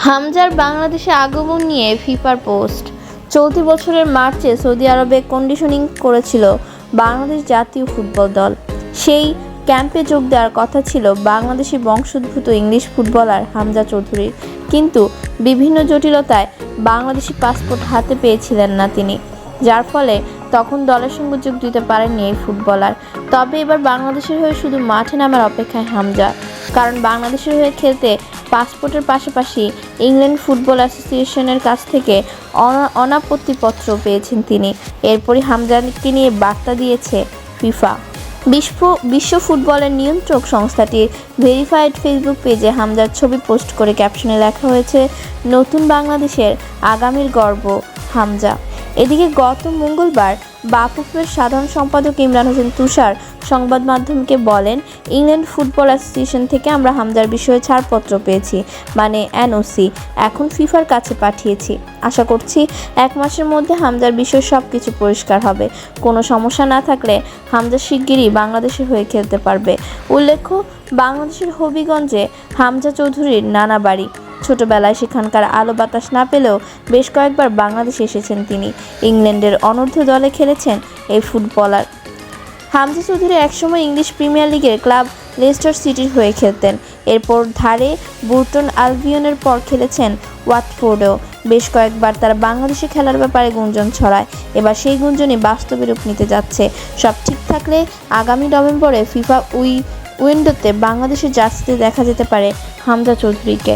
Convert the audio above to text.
হামজার বাংলাদেশে আগমন নিয়ে ফিফার পোস্ট। চলতি বছরের মার্চে সৌদি আরবে কন্ডিশনিং করেছিল বাংলাদেশ জাতীয় ফুটবল দল। সেই ক্যাম্পে যোগ দেওয়ার কথা ছিল বাংলাদেশি বংশোদ্ভূত ইংলিশ ফুটবলার হামজা চৌধুরীর, কিন্তু বিভিন্ন জটিলতায় বাংলাদেশি পাসপোর্ট হাতে পেয়েছিলেন না তিনি, যার ফলে তখন দলের সঙ্গে যোগ দিতে পারেননি এই ফুটবলার। তবে এবার বাংলাদেশের হয়ে শুধু মাঠে নামার অপেক্ষায় হামজা, কারণ বাংলাদেশের হয়ে খেলতে পাসপোর্টের পাশাপাশি ইংল্যান্ড ফুটবল অ্যাসোসিয়েশনের কাছ থেকে অনাপত্তিপত্র পেয়েছেন তিনি। এরপরই হামজাকে নিয়ে বার্তা দিয়েছে ফিফা। বিশ্ব ফুটবলের নিয়ন্ত্রক সংস্থাটির ভেরিফাইড ফেসবুক পেজে হামজার ছবি পোস্ট করে ক্যাপশনে লেখা হয়েছে, নতুন বাংলাদেশের আগামীর গর্ব হামজা। এদিকে গত মঙ্গলবার বাফুফের সাধারণ সম্পাদক ইমরান হোসেন তুষার সংবাদ মাধ্যমকে বলেন, ইংল্যান্ড ফুটবল অ্যাসোসিয়েশন থেকে আমরা হামজার বিষয়ে ছাড়পত্র পেয়েছি, মানে এনওসি, এখন ফিফার কাছে পাঠিয়েছি। আশা করছি 1 মাসের মধ্যে হামজার বিষয়ে সব কিছু পরিষ্কার হবে। কোনো সমস্যা না থাকলে হামজা শিগগিরই বাংলাদেশের হয়ে খেলতে পারবে। উল্লেখ্য, বাংলাদেশের হবিগঞ্জে হামজা চৌধুরীর নানা বাড়ি। ছোটবেলায় সেখানকার আলো বাতাস না পেলেও বেশ কয়েকবার বাংলাদেশে এসেছেন তিনি। ইংল্যান্ডের অনূর্ধ্ব দলে খেলেছেন এই ফুটবলার। হামজা চৌধুরী একসময় ইংলিশ প্রিমিয়ার লিগের ক্লাব লেস্টার সিটির হয়ে খেলতেন। এরপর ধারে বুরটন আলবিয়নের পর খেলেছেন ওয়াটফোর্ডেও। বেশ কয়েকবার তারা বাংলাদেশে খেলার ব্যাপারে গুঞ্জন ছড়ায়। এবার সেই গুঞ্জনই বাস্তবে রূপ নিতে যাচ্ছে। সব ঠিক থাকলে আগামী নভেম্বরে ফিফা উইন্ডোতে বাংলাদেশের জার্সিতে দেখা যেতে পারে হামজা চৌধুরীকে।